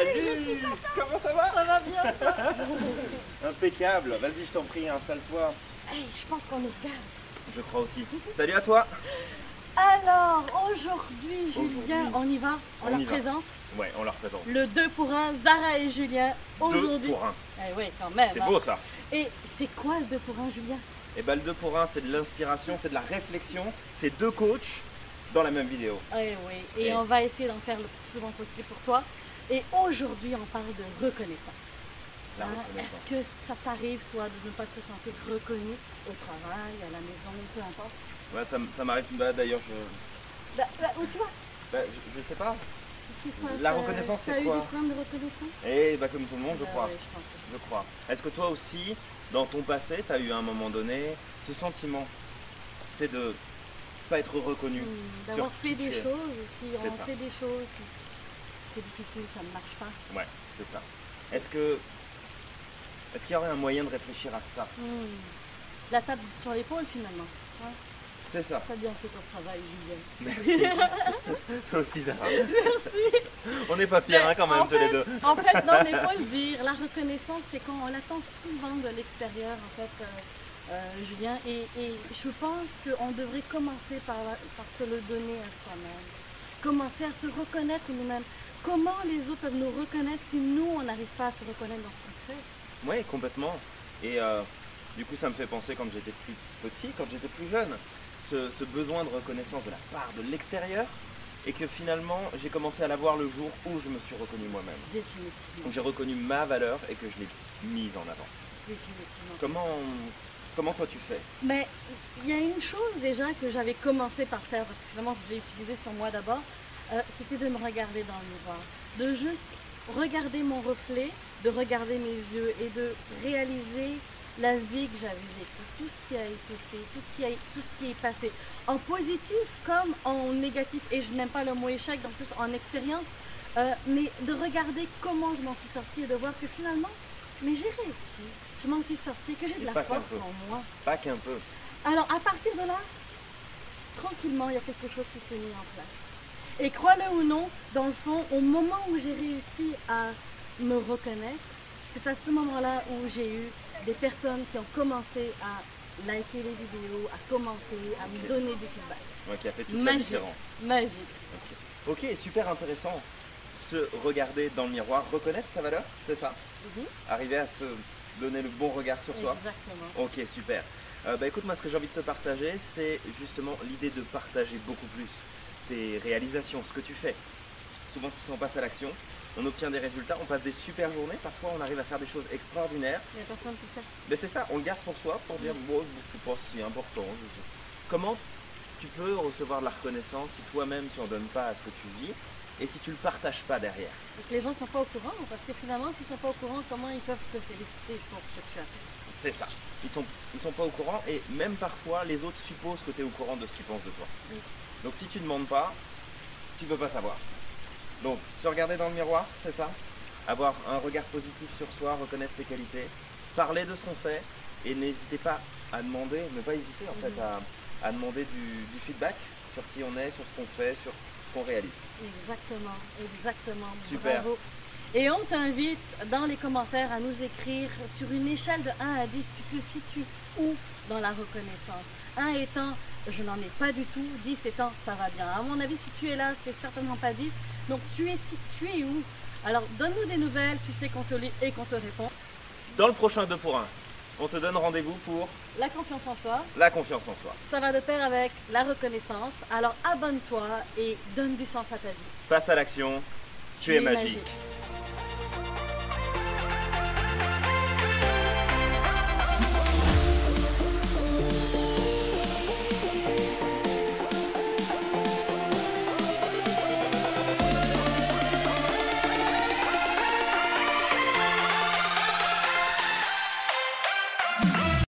Salut. Comment ça va? Ça va bien, toi? Impeccable. Vas-y, je t'en prie, installe-toi. Hey, je pense qu'on nous regarde. Je crois aussi. Salut à toi. Alors, aujourd'hui, Julien, on y va? On On leur y va. présente? Ouais, on leur présente. Le 2 pour 1, Zara et Julien, 2 aujourd'hui. pour 1. Eh oui, quand même. C'est hein. beau ça. Et c'est quoi le 2 pour 1, Julien? Et bah le 2 pour 1, c'est de l'inspiration, c'est de la réflexion. C'est 2 coachs dans la même vidéo. Eh oui, et Et- on va essayer d'en faire le plus souvent possible pour toi. Et aujourd'hui, on parle de reconnaissance. La Hein, reconnaissance. Est-ce que ça t'arrive, toi, de ne pas te sentir reconnu au travail, à la maison, peu importe? Ouais, ça m'arrive. Bah, d'ailleurs, je... Là, où tu vas? Bah, je sais pas. Qu'est-ce qui se passe? La reconnaissance, c'est T'as eu quoi? des problèmes de reconnaissance? Et bah comme tout le monde, je crois. Oui, je pense aussi. Je crois. Est-ce que toi aussi, dans ton passé, tu as eu à un moment donné ce sentiment, c'est de pas être reconnu D'avoir sur fait qui des tu es. choses aussi, C'est on ça. fait des choses, puis c'est difficile, ça ne marche pas. Ouais, c'est ça. Est-ce qu'il y aurait un moyen de réfléchir à ça? La table sur l'épaule finalement. Ouais. C'est ça. T'as bien fait ton travail, Julien. Merci. Toi aussi, Zara. Merci. On n'est pas pire hein, quand même, tous les deux. En fait, non, mais il faut le dire, la reconnaissance, c'est quand on l'attend souvent de l'extérieur, en fait, Julien. Et je pense qu'on devrait commencer par se le donner à soi-même. Commencer à se reconnaître nous-mêmes. Comment les autres peuvent nous reconnaître si nous, on n'arrive pas à se reconnaître dans ce qu'on fait? Oui, complètement. Et du coup, ça me fait penser quand j'étais plus petit, quand j'étais plus jeune, ce besoin de reconnaissance de la part de l'extérieur, et que finalement, j'ai commencé à l'avoir le jour où je me suis reconnu moi-même. Définitivement. Donc j'ai reconnu ma valeur et que je l'ai mise en avant. Définitivement. Comment toi tu fais? Mais il y a une chose déjà que j'avais commencé par faire, parce que finalement je l'ai utilisé sur moi d'abord, c'était de me regarder dans le miroir. De juste regarder mon reflet, de regarder mes yeux et de réaliser la vie que j'avais vécue, tout ce qui a été fait, tout ce qui est passé, en positif comme en négatif. Et je n'aime pas le mot échec, en plus en expérience, mais de regarder comment je m'en suis sortie et de voir que finalement, mais j'ai réussi, je m'en suis sortie, que j'ai de Et la pas qu'un force peu. en moi. Pas qu'un peu. Alors à partir de là, tranquillement, il y a quelque chose qui s'est mis en place. Et crois-le ou non, dans le fond, au moment où j'ai réussi à me reconnaître, c'est à ce moment-là où j'ai eu des personnes qui ont commencé à liker les vidéos, à commenter, à me donner des feedbacks. Ouais, qui a fait toute la Magique, différence. magique. Ok, super intéressant. Se regarder dans le miroir, reconnaître sa valeur, c'est ça? Mhm. Arriver à se donner le bon regard sur soi. Exactement. Ok, super. Bah écoute, moi ce que j'ai envie de te partager, c'est justement l'idée de partager beaucoup plus tes réalisations, ce que tu fais. Souvent, on passe à l'action, on obtient des résultats, on passe des super journées, parfois on arrive à faire des choses extraordinaires. Il n'y a personne qui sait. Mais c'est ça, on le garde pour soi, pour dire, bon, je ne sais pas si important. Comment tu peux recevoir de la reconnaissance si toi-même tu n'en donnes pas à ce que tu vis et si tu ne le partages pas derrière? Donc les gens ne sont pas au courant, parce que finalement, s'ils ne sont pas au courant, comment ils peuvent te féliciter pour ce que tu as fait? C'est ça. Ils sont pas au courant et même parfois les autres supposent que tu es au courant de ce qu'ils pensent de toi. Oui. Donc si tu ne demandes pas, tu ne peux pas savoir. Donc se regarder dans le miroir, c'est ça. Avoir un regard positif sur soi, reconnaître ses qualités, parler de ce qu'on fait et n'hésitez pas à demander, ne pas hésiter en fait à demander du feedback sur qui on est, sur ce qu'on fait, sur ce qu'on réalise. Exactement, exactement. Super. Bravo. Et on t'invite dans les commentaires à nous écrire sur une échelle de 1 à 10, tu te situes où dans la reconnaissance? 1 étant, je n'en ai pas du tout, 10 étant, ça va bien. À mon avis, si tu es là, c'est certainement pas 10. Donc tu es où? Alors donne-nous des nouvelles, tu sais qu'on te lit et qu'on te répond. Dans le prochain 2 pour 1, on te donne rendez-vous pour La confiance en soi, la confiance en soi. ça va de pair avec la reconnaissance. Alors abonne-toi et donne du sens à ta vie. Passe à l'action, tu es magique.